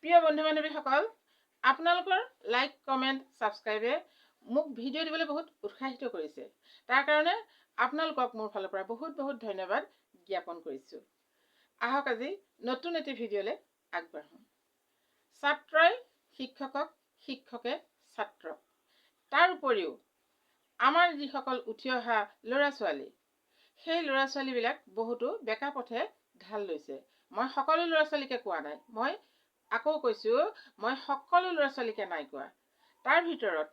প্ৰিয় বন্ধু বান্ধৱীসকল, আপোনালোকৰ লাইক কমেণ্ট ছাবস্ক্ৰাইবে মোক ভিডিঅ' দিবলৈ বহুত উৎসাহিত কৰিছে। তাৰ কাৰণে আপোনালোকক মোৰ ফালৰ পৰা বহুত বহুত ধন্যবাদ জ্ঞাপন কৰিছোঁ। আহক আজি নতুন এটি ভিডিঅ'লৈ আগবাঢ়োঁ। ছাত্ৰই শিক্ষকক, শিক্ষকে ছাত্ৰক। তাৰ উপৰিও আমাৰ যিসকল উঠি অহা ল'ৰা ছোৱালী, সেই ল'ৰা ছোৱালীবিলাক বহুতো বেকা পথে ঢাল লৈছে। মই সকলো ল'ৰা ছোৱালীকে কোৱা নাই, মই আকৌ কৈছোঁ, মই সকলো ল'ৰা ছোৱালীকে নাই কোৱা। তাৰ ভিতৰত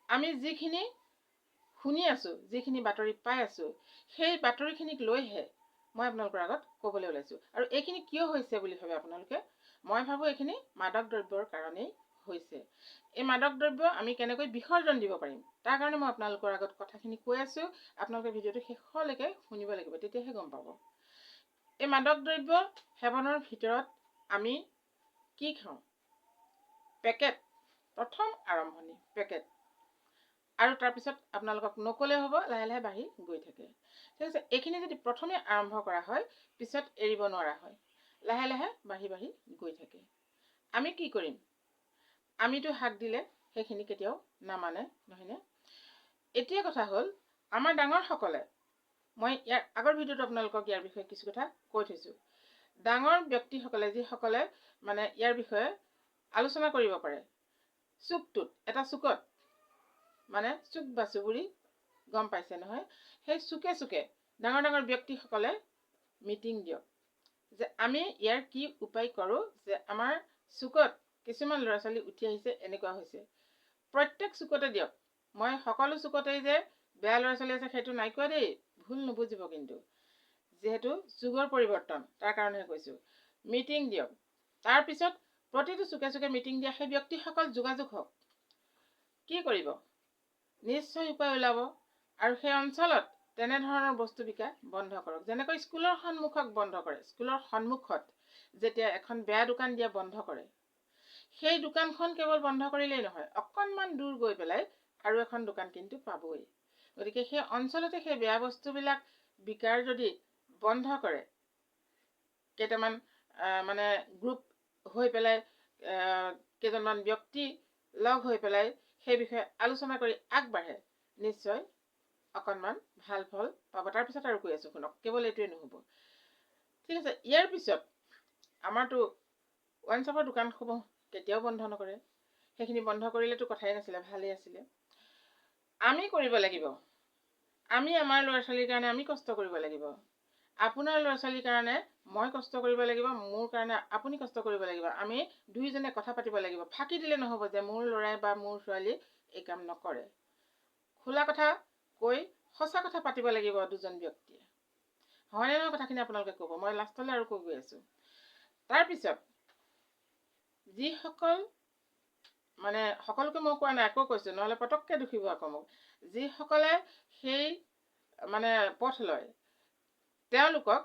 আমি যিখিনি শুনি আছোঁ, যিখিনি বাতৰি পাই আছোঁ, সেই বাতৰিখিনিক লৈহে মই আপোনালোকৰ আগত ক'বলৈ ওলাইছোঁ। আৰু এইখিনি কিয় হৈছে বুলি ভাবে আপোনালোকে? মই ভাবোঁ এইখিনি মাদক দ্ৰব্যৰ কাৰণেই হৈছে। এই মাদক দ্ৰব্য আমি কেনেকৈ বিসৰ্জন দিব পাৰিম, তাৰ কাৰণে মই আপোনালোকৰ আগত কথাখিনি কৈ আছোঁ। আপোনালোকে ভিডিঅ'টো শেষলৈকে শুনিব লাগিব, তেতিয়াহে গম পাব। এই মাদক দ্ৰব্য সেৱনৰ ভিতৰত আমি কি খাওঁ? পেকেট, প্ৰথম আৰম্ভণি পেকেট। আৰু তাৰপিছত আপোনালোকক নক'লে হ'ব, লাহে লাহে বাঢ়ি গৈ থাকে। ঠিক আছে, এইখিনি যদি প্ৰথমে আৰম্ভ কৰা হয়, পিছত এৰিব নোৱাৰা হয়, লাহে লাহে বাঢ়ি বাঢ়ি গৈ থাকে। আমি কি কৰিম? আমিতো হাক দিলে সেইখিনি কেতিয়াও নামানে, নহয়নে? এতিয়া কথা হ'ল, আমাৰ ডাঙৰসকলে, মই ইয়াৰ আগৰ ভিডিঅ'টো আপোনালোকক ইয়াৰ বিষয়ে কিছু কথা কৈ থৈছোঁ। ডাঙৰ ব্যক্তিসকলে যিসকলে মানে ইয়াৰ বিষয়ে আলোচনা কৰিব পাৰে, এটা চুকত মানে চুক বা চুবুৰি গম পাইছে নহয়, সেই চুকে চুকে ডাঙৰ ডাঙৰ ব্যক্তিসকলে মিটিং দিয়ক যে আমি ইয়াৰ কি উপায় কৰোঁ, যে আমাৰ চুকত কিছুমান ল'ৰা ছোৱালী উঠি আহিছে, এনেকুৱা হৈছে। প্ৰত্যেক চুকতে দিয়ক। মই সকলো চুকতেই যে বেয়া ল'ৰা ছোৱালী আছে সেইটো নাই কোৱা দেই, ভুল নুবুজিব কিন্তু। যিহেতু যুগৰ পৰিৱৰ্তন, তাৰ কাৰণেহে কৈছোঁ। মিটিং দিয়ক। তাৰপিছত প্ৰতিটো চুকে চুকে মিটিং দিয়া সেই ব্যক্তিসকল যোগাযোগ হওক। কি কৰিব? নিশ্চয় উপায় ওলাব। আৰু সেই অঞ্চলত তেনেধৰণৰ বস্তু বিকা বন্ধ কৰক। যেনেকৈ স্কুলৰ সন্মুখত বন্ধ কৰে, স্কুলৰ সন্মুখত যেতিয়া এখন বেয়া দোকান দিয়া বন্ধ কৰে, সেই দোকানখন কেৱল বন্ধ কৰিলেই নহয়, অকণমান দূৰ গৈ পেলাই আৰু এখন দোকান কিন্তু পাবই। গতিকে সেই অঞ্চলতে সেই বেয়া বস্তুবিলাক বিকাৰ যদি বন্ধ কৰে, কেইটামান মানে গ্ৰুপ হৈ পেলাই, কেইজনমান ব্যক্তি লগ হৈ পেলাই সেই বিষয়ে আলোচনা কৰি আগবাঢ়ে, নিশ্চয় অকণমান ভাল ফল পাব। তাৰপিছত আৰু কৈ আছোঁ শুনক, কেৱল এইটোৱে নহ'ব। ঠিক আছে, ইয়াৰ পিছত আমাৰতো ৱাইন শ্বপৰ দোকানসমূহ কেতিয়াও বন্ধ নকৰে। সেইখিনি বন্ধ কৰিলেতো কথাই নাছিলে, ভালেই আছিলে। আমি কৰিব লাগিব, আমি আমাৰ ল'ৰা ছোৱালীৰ কাৰণে আমি কষ্ট কৰিব লাগিব। আপোনাৰ ল'ৰা ছোৱালীৰ কাৰণে মই কষ্ট কৰিব লাগিব, মোৰ কাৰণে আপুনি কষ্ট কৰিব লাগিব। আমি দুয়োজনে কথা পাতিব লাগিব। ফাঁকি দিলে নহ'ব যে মোৰ ল'ৰাই বা মোৰ ছোৱালী এই কাম নকৰে। খোলা কথা কৈ সঁচা কথা পাতিব লাগিব দুজন ব্যক্তিয়ে। হয়নে নহয় কথাখিনি আপোনালোকে ক'ব, মই লাষ্টলৈ আৰু কৈ গৈ আছোঁ। তাৰপিছত যিসকল মানে সকলোকে মই কোৱা নাই, আকৌ কৈছোঁ, নহ'লে পটককৈ দুখিব আকৌ মোক। যিসকলে সেই মানে পথ লয়, তেওঁলোকক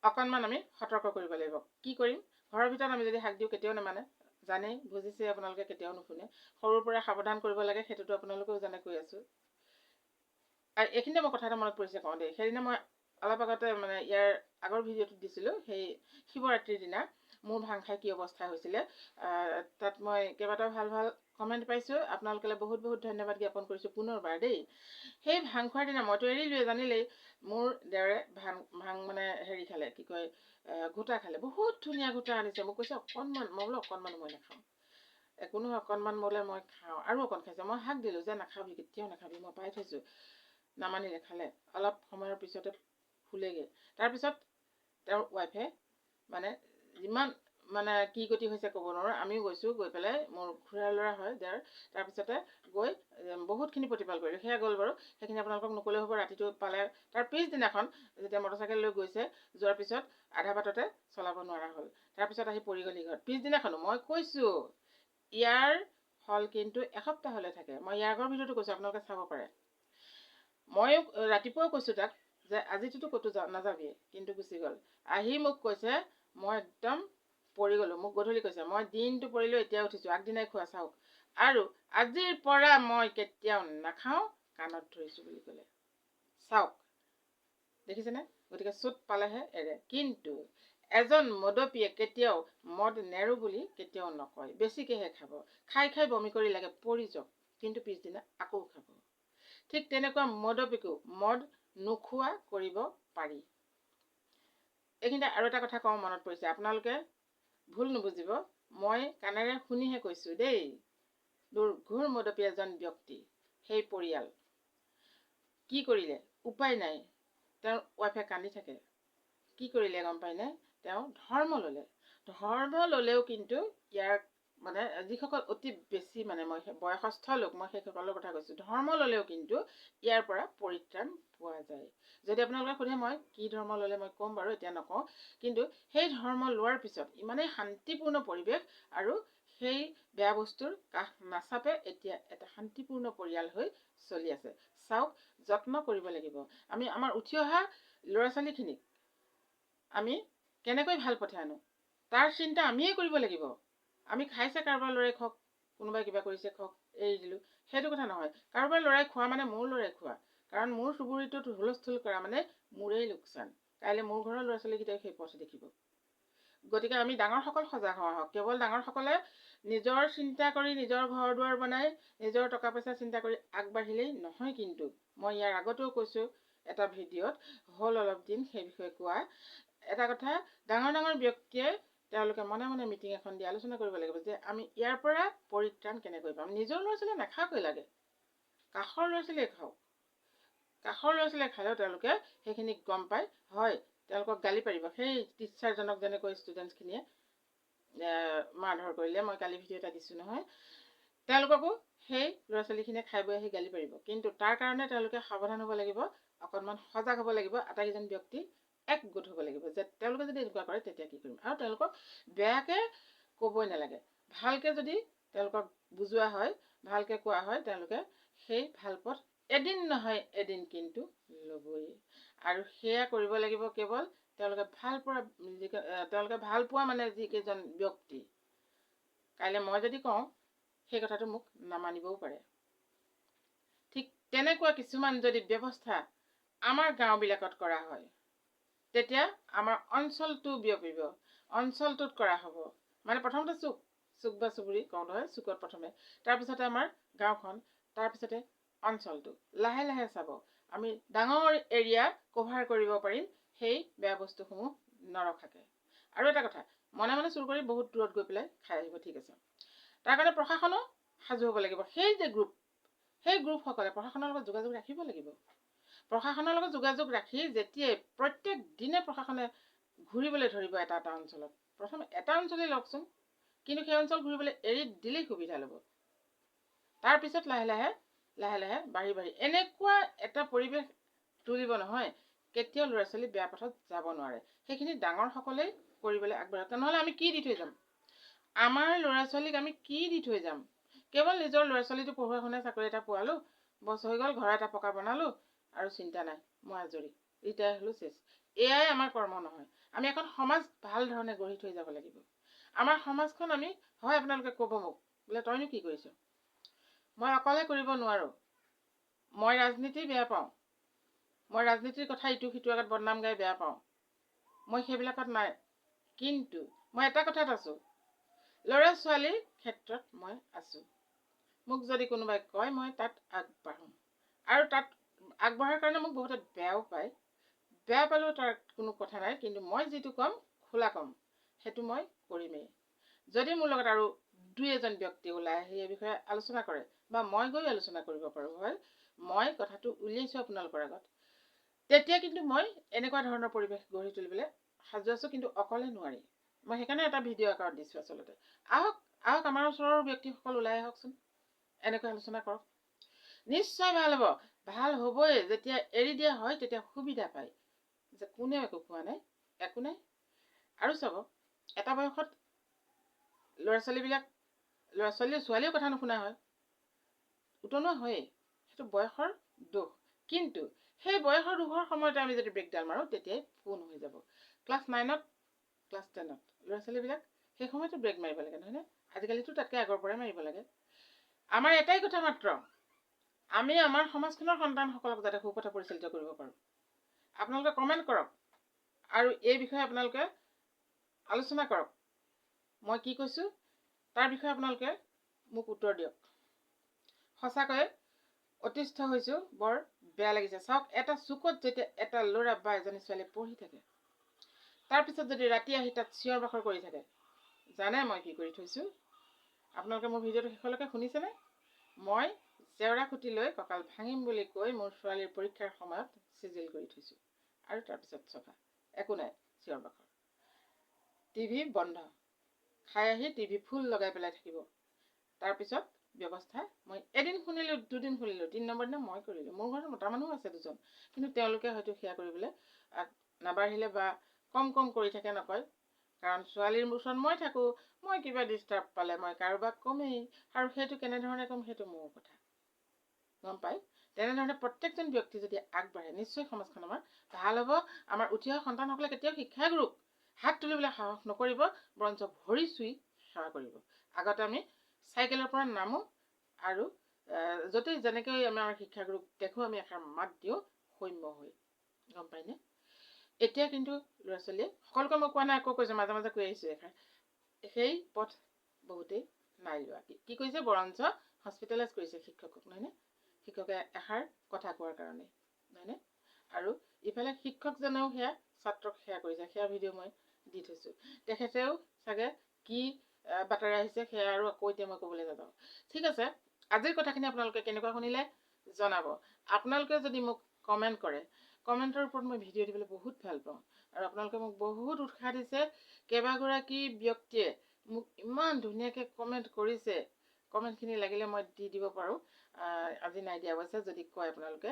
অকণমান আমি সতৰ্ক কৰিব লাগিব। কি কৰিম? ঘৰৰ ভিতৰত আমি যদি হাক দিওঁ কেতিয়াও নামানে, জানেই, বুজিছে আপোনালোকে, কেতিয়াও নুশুনে। সৰুৰ পৰা সাৱধান কৰিব লাগে, সেইটোতো আপোনালোকেও জানে, কৈ আছোঁ। আৰু এইখিনিতে মই কথা এটা মনত পৰিছে কওঁ দেই। সেইদিনা মই অলপ আগতে মানে ইয়াৰ আগৰ ভিডিঅ'টোত দিছিলোঁ, সেই শিৱৰাত্ৰিৰ দিনা মোৰ ভাং খাই কি অৱস্থা হৈছিলে। তাত মই কেইবাটাও ভাল ভাল কমেণ্ট পাইছোঁ। আপোনালোকে বহুত বহুত ধন্যবাদ জ্ঞাপন কৰিছোঁ পুনৰবাৰ দেই। সেই ভাং খোৱাৰ দিনা মইতো এৰিলোৱে, জানিলেই। মোৰ দেওৰে ভাং মানে হেৰি খালে, কি কয়, ঘোটা খালে। বহুত ধুনীয়া ঘোটা আনিছে। মোক কৈছে অকণমান, মই বোলো অকণমান মই নাখাওঁ। একো নহয়, অকণমান বোলে মই খাওঁ। আৰু অকণ খাইছে। মই হাক দিলোঁ যে নাখাবি, কেতিয়াও নাখাবি, মই পাই থৈছোঁ। নামানিলে, খালে। অলপ সময়ৰ পিছতে শুলেগৈ। তাৰপিছত তেওঁৰ ৱাইফে মানে যিমান মানে কি গতি হৈছে ক'ব নোৱাৰোঁ। আমিও গৈছোঁ, গৈ পেলাই মোৰ খুৰাৰ ল'ৰা হয় দেওৰ। তাৰপিছতে গৈ বহুতখিনি প্ৰতিপাল কৰিলোঁ। সেয়া গ'ল বাৰু, সেইখিনি আপোনালোকক নক'লেও হ'ব। ৰাতিটো পালে। তাৰ পিছদিনাখন যেতিয়া মটৰচাইকেল লৈ গৈছে, যোৱাৰ পিছত আধা বাটতে চলাব নোৱাৰা হ'ল। তাৰপিছত আহি পৰি গ'লহি ঘৰত। পিছদিনাখনো মই কৈছোঁ, ইয়াৰ ফল কিন্তু এসপ্তাহলৈ থাকে। মই ইয়াৰ আগৰ ভিডিঅ'টো কৈছোঁ, আপোনালোকে চাব পাৰে। ময়ো ৰাতিপুৱাও কৈছোঁ তাক যে আজিটোতো ক'তো নাযাবিয়ে, কিন্তু গুচি গ'ল। আহি মোক কৈছে মই একদম পৰি গ'লোঁ। মোক গধূলি কৈছে মই দিনটো পৰিলোঁ, এতিয়া উঠিছোঁ, আগদিনাই খোৱা চাওক। আৰু আজিৰ পৰা মই কেতিয়াও নাখাওঁ, কাণত ধৰিছোঁ বুলি ক'লে। চাওক, দেখিছেনে? গতিকে চুট পালেহে এৰে। কিন্তু এজন মদপীয়ে কেতিয়াও মদ নেৰো বুলি কেতিয়াও নকয়, বেছিকেহে খাব। খাই খাই বমি কৰি লাগে পৰি যাওক, কিন্তু পিছদিনা আকৌ খাব। ঠিক তেনেকুৱা মদপীকো মদ নোখোৱা কৰিব পাৰি। এইখিনিতে আৰু এটা কথা কওঁ, মনত পৰিছে, আপোনালোকে ভুল নুবুজিব, মই কাণেৰে শুনিহে কৈছোঁ দেই। ঘোৰ মদপী এজন ব্যক্তি, সেই পৰিয়াল কি কৰিলে? উপায় নাই, তেওঁৰ ৱাইফে কান্দি থাকে। কি কৰিলে গম পায়নে? তেওঁ ধৰ্ম ল'লে। ধৰ্ম ল'লেও কিন্তু ইয়াৰ মানে যিসকল অতি বেছি মানে মই বয়সস্থ লোক, মই সেইসকলৰ কথা কৈছোঁ, ধৰ্ম ল'লেও কিন্তু ইয়াৰ পৰা পৰিত্ৰাণ পোৱা যায়। যদি আপোনালোকে সোধে মই কি ধৰ্ম ল'লে, মই ক'ম বাৰু, এতিয়া নকওঁ। কিন্তু সেই ধৰ্ম লোৱাৰ পিছত ইমানেই শান্তিপূৰ্ণ পৰিৱেশ আৰু সেই বেয়া বস্তুৰ কাষ নাচাপে এতিয়া এটা শান্তিপূৰ্ণ পৰিয়াল হৈ চলি আছে। চাওক, যত্ন কৰিব লাগিব। আমি আমাৰ উঠি অহা ল'ৰা ছোৱালীখিনিক আমি কেনেকৈ ভাল পথে আনো তাৰ চিন্তা আমিয়ে কৰিব লাগিব। আমি খাইছে কাৰোবাৰ ল'ৰাই খওক, কোনোবাই কিবা কৰিছে খওক, এৰি দিলোঁ, সেইটো কথা নহয়। কাৰোবাৰ ল'ৰাই খোৱা মানে মোৰ ল'ৰাই খোৱা, কাৰণ মোৰ চুবুৰীটোত হুলস্থুল কৰা মানে মোৰেই লোকচান। কাইলৈ মোৰ ঘৰৰ ল'ৰা ছোৱালীকেইটাই সেই পথ দেখিব। গতিকে আমি ডাঙৰসকল সজাগ হোৱা হওক। কেৱল ডাঙৰসকলে নিজৰ চিন্তা কৰি, নিজৰ ঘৰ দুৱাৰ বনাই, নিজৰ টকা পইচা চিন্তা কৰি আগবাঢ়িলেই নহয়। কিন্তু মই ইয়াৰ আগতেও কৈছোঁ এটা ভিডিঅ'ত, হ'ল অলপ দিন সেই বিষয়ে কোৱা এটা কথা, ডাঙৰ ডাঙৰ ব্যক্তিয়ে তেওঁলোকে মনে মনে মিটিং এখন দি আলোচনা কৰিব লাগিব যে আমি ইয়াৰ পৰা পৰিত্ৰাণ কেনেকৈ পাম। নিজৰ ল'ৰা ছোৱালীয়ে নাখাওঁকৈ লাগে, কাষৰ ল'ৰা ছোৱালীয়ে খাওক। কাষৰ ল'ৰা ছোৱালীয়ে খালেও তেওঁলোকে সেইখিনি গম পায়, হয়, তেওঁলোকক গালি পাৰিব। সেই টিচাৰজনক যেনেকৈ ষ্টুডেণ্টছখিনিয়ে মাৰধৰ কৰিলে, মই কালি ভিডিঅ' এটা দিছোঁ নহয়, তেওঁলোককো সেই ল'ৰা ছোৱালীখিনিয়ে খাই বৈ আহি গালি পাৰিব। কিন্তু তাৰ কাৰণে তেওঁলোকে সাৱধান হ'ব লাগিব, অকণমান সজাগ হ'ব লাগিব, আটাইকেইজন ব্যক্তি একগোট হ'ব লাগিব যে তেওঁলোকে যদি এনেকুৱা কৰে তেতিয়া কি কৰিম। আৰু তেওঁলোকক বেয়াকৈ ক'বই নালাগে, ভালকৈ যদি তেওঁলোকক বুজোৱা হয়, ভালকৈ কোৱা হয়, তেওঁলোকে সেই ভাল পথ এদিন নহয় এদিন কিন্তু ল'বই। আৰু সেয়া কৰিব লাগিব কেৱল তেওঁলোকে ভাল পোৱা মানে যিকেইজন ব্যক্তি। কাইলৈ মই যদি কওঁ সেই কথাটো মোক নামানিবও পাৰে। ঠিক তেনেকুৱা কিছুমান যদি ব্যৱস্থা আমাৰ গাঁওবিলাকত কৰা হয়, তেতিয়া আমাৰ অঞ্চলটো বিয়পিব, অঞ্চলটোত কৰা হ'ব। মানে প্ৰথমতে চুক বা চুবুৰী কওঁ নহয়, চুকত প্ৰথমে, তাৰপিছতে আমাৰ গাঁওখন, তাৰপিছতে অঞ্চলটো। লাহে লাহে চাব, আমি ডাঙৰ এৰিয়া কভাৰ কৰিব পাৰিম সেই বেয়া বস্তুসমূহ নৰখাকৈ। আৰু এটা কথা, মনে মনে চুৰ কৰি বহুত দূৰত গৈ পেলাই খাই আহিব, ঠিক আছে। তাৰ কাৰণে প্ৰশাসনো সাজু হ'ব লাগিব। সেই যে গ্ৰুপ, সেই গ্ৰুপসকলে প্ৰশাসনৰ লগত যোগাযোগ ৰাখিব লাগিব। প্ৰশাসনৰ লগত যোগাযোগ ৰাখি যেতিয়াই প্ৰত্যেক দিনে প্ৰশাসনে ঘূৰিবলৈ ধৰিব এটা এটা অঞ্চলত, প্ৰথমে এটা অঞ্চলেই লওকচোন, কিন্তু সেই অঞ্চল ঘূৰিবলৈ এৰি দিলেই সুবিধা ল'ব। তাৰপিছত লাহে লাহে লাহে লাহে বাঢ়ি বাঢ়ি এনেকুৱা এটা পৰিৱেশ তুলিব নহয়, কেতিয়াও ল'ৰা ছোৱালী বেয়া পথত যাব নোৱাৰে। সেইখিনি ডাঙৰসকলেই কৰিবলৈ আগবাঢ়ক। নহ'লে আমি কি দি থৈ যাম? আমাৰ ল'ৰা ছোৱালীক আমি কি দি থৈ যাম? কেৱল নিজৰ ল'ৰা ছোৱালীটো পঢ়ুৱাই শুনাই চাকৰি এটা পোৱালোঁ, বছ হৈ গ'ল, ঘৰ এটা পকা বনালোঁ, আৰু চিন্তা নাই, মই আজৰি, ৰিটায়াৰ হ'লোঁ, চেছ। এয়াই আমাৰ কৰ্ম নহয়। আমি এখন সমাজ ভাল ধৰণে গঢ়ি থৈ যাব লাগিব। আমাৰ সমাজখন আমি, হয় আপোনালোকে ক'ব মোক, বোলে তইনো কি কৰিছ? মই অকলে কৰিব নোৱাৰোঁ, মই ৰাজনীতি বেয়া পাওঁ, মই ৰাজনীতিৰ কথা ইটো সিটোৰ আগত বদনাম গাই বেয়া পাওঁ, মই সেইবিলাকত নাই। কিন্তু মই এটা কথাত আছোঁ, ল'ৰা ছোৱালীৰ ক্ষেত্ৰত মই আছোঁ। মোক যদি কোনোবাই কয় মই তাত আগবাঢ়োঁ, আৰু তাত আগবঢ়াৰ কাৰণে মোক বহুতে বেয়াও পায়। বেয়া পালেও তাৰ কোনো কথা নাই, কিন্তু মই যিটো ক'ম খোলা ক'ম, সেইটো মই কৰিমেই। যদি মোৰ লগত আৰু দুই এজন ব্যক্তি ওলাই আহি এই বিষয়ে আলোচনা কৰে, বা মই গৈ আলোচনা কৰিব পাৰোঁ, হয়, মই কথাটো উলিয়াইছোঁ আপোনালোকৰ আগত, তেতিয়া কিন্তু মই এনেকুৱা ধৰণৰ পৰিৱেশ গঢ়ি তুলিবলৈ সাজু আছোঁ, কিন্তু অকলে নোৱাৰি। মই সেইকাৰণে এটা ভিডিঅ' আকাৰত দিছোঁ আচলতে। আহক আহক, আমাৰ ওচৰৰ ব্যক্তিসকল ওলাই আহকচোন, এনেকৈ আলোচনা কৰক, নিশ্চয় ভাল হ'ব। ভাল হ'বই, যেতিয়া এৰি দিয়া হয় তেতিয়া সুবিধা পায় যে কোনেও একো খোৱা নাই, একো নাই। আৰু চাব, এটা বয়সত ল'ৰা ছোৱালীও কথা নুশুনা হয়, উতনুৱা হয়েই, সেইটো বয়সৰ দোষ। কিন্তু সেই বয়সৰ দোষৰ সময়তে আমি যদি ব্ৰেকডাল মাৰোঁ, তেতিয়াই ফোন হৈ যাব। ক্লাছ 9ত, ক্লাছ 10ত ল'ৰা ছোৱালীবিলাক সেই সময়তো ব্ৰেক মাৰিব লাগে, নহয়নে? আজিকালিতো তাতকৈ আগৰ পৰাই মাৰিব লাগে। আমাৰ এটাই কথা মাত্ৰ, আমি আমাৰ সমাজখনৰ সন্তানসকলক যাতে সুপথে পৰিচালিত কৰিব পাৰোঁ। আপোনালোকে কমেণ্ট কৰক, আৰু এই বিষয়ে আপোনালোকে আলোচনা কৰক। মই কি কৈছোঁ তাৰ বিষয়ে আপোনালোকে মোক উত্তৰ দিয়ক। সঁচাকৈয়ে অতিষ্ঠ হৈছোঁ, বৰ বেয়া লাগিছে। চাওক, এটা চুকত যেতিয়া এটা ল'ৰা বা এজনী ছোৱালী পঢ়ি থাকে, তাৰপিছত যদি ৰাতি আহি তাত চিঞৰ বাখৰ কৰি থাকে, জানে মই কি কৰি থৈছোঁ? আপোনালোকে মোৰ ভিডিঅ'টো শেষলৈকে শুনিছেনে? মই জেওৰা খুটি লৈ কঁকাল ভাঙিম বুলি কৈ মোৰ ছোৱালীৰ পৰীক্ষাৰ সময়ত চিজিল কৰি থৈছোঁ। আৰু তাৰপিছত চফা, একো নাই চিঞৰ বাখৰ। টিভি বন্ধ, খাই আহি টিভি ফুল লগাই পেলাই থাকিব। তাৰপিছত ব্যৱস্থা মই এদিন শুনিলোঁ, দুদিন শুনিলোঁ, 3 নম্বৰ দিনা মই কৰিলোঁ। মোৰ ঘৰত মতা মানুহ আছে 2জন, কিন্তু তেওঁলোকে হয়তো সেয়া কৰিবলৈ নাবাঢ়িলে বা কম কৰি থাকে, নকয়। কাৰণ ছোৱালীৰ ওচৰত মই থাকোঁ, মই কিবা ডিষ্টাৰ্ব পালে মই কাৰোবাক কমেই, আৰু সেইটো কেনেধৰণে ক'ম সেইটো মোৰ কথা, গম পায়। তেনেধৰণে প্ৰত্যেকজন ব্যক্তি যদি আগবাঢ়ে, নিশ্চয় সমাজখন আমাৰ ভাল হ'ব। আমাৰ উঠি অহা সন্তানসকলে কেতিয়াও শিক্ষাগুৰুক হাত তুলিবলৈ সাহস নকৰিব, বৰঞ্চ ভৰি চুই সেৱা কৰিব। আগতে আমি চাইকেলৰ পৰা নামো আৰু য'তেই যেনেকৈ আমাৰ শিক্ষাগুৰুক দেখোঁ আমি এষাৰ মাত দিওঁ সৌম্য হৈ, গম পায়নে? এতিয়া কিন্তু ল'ৰা ছোৱালীয়ে, সকলোকে মই কোৱা নাই, আকৌ কৈছোঁ, মাজে মাজে কৈ আহিছোঁ এষাৰ, সেই পথ বহুতেই নাই লোৱা। কি কৰিছে? বৰঞ্চ হস্পিটেলাইজ কৰিছে শিক্ষকক, নহয়নে? শিক্ষকে এষাৰ কথা কোৱাৰ কাৰণে, নহয়নে? আৰু ইফালে শিক্ষকজনেও সেয়া ছাত্ৰক সেয়া কৰিছে, সেয়া ভিডিঅ' মই দি থৈছোঁ। তেখেতেও চাগে কি বাতৰি আহিছে সেয়া আৰু আকৌ এতিয়া মই ক'বলৈ নাযাওঁ। ঠিক আছে, আজিৰ কথাখিনি আপোনালোকে কেনেকুৱা শুনিলে জনাব। আপোনালোকে যদি মোক কমেণ্ট কৰে, কমেণ্টৰ ওপৰত মই ভিডিঅ' দিবলৈ বহুত ভাল পাওঁ। আৰু আপোনালোকে মোক বহুত উৎসাহ দিছে। কেইবাগৰাকী ব্যক্তিয়ে মোক ইমান ধুনীয়াকৈ কমেণ্ট কৰিছে। কমেণ্টখিনি লাগিলে মই দি দিব পাৰোঁ, আজি নাই দিয়া অৱশ্যে, যদি কয় আপোনালোকে।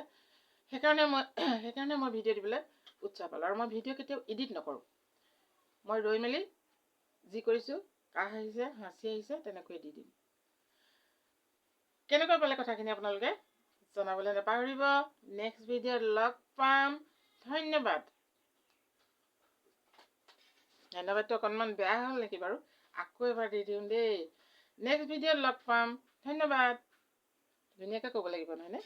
সেইকাৰণে মই ভিডিঅ' দিবলৈ উৎসাহ পালোঁ। আৰু মই ভিডিঅ' কেতিয়াও এডিট নকৰোঁ। মই ৰৈ মেলি যি কৰিছোঁ, কাহ আহিছে, হাঁচি আহিছে, তেনেকৈ দি দিম। কেনেকুৱা পালে কথাখিনি আপোনালোকে জনাবলৈ নাপাহৰিব। নেক্সট ভিডিঅ'ত লগ পাম। ধন্যবাদ। ধন্যবাদটো অকণমান বেয়া হ'ল নেকি বাৰু? আকৌ এবাৰ দি দিওঁ দেই। নেক্সট ভিডিঅ'ত লগ পাম। ধন্যবাদ। ধুনীয়াকৈ ক'ব লাগিব, নহয়নে?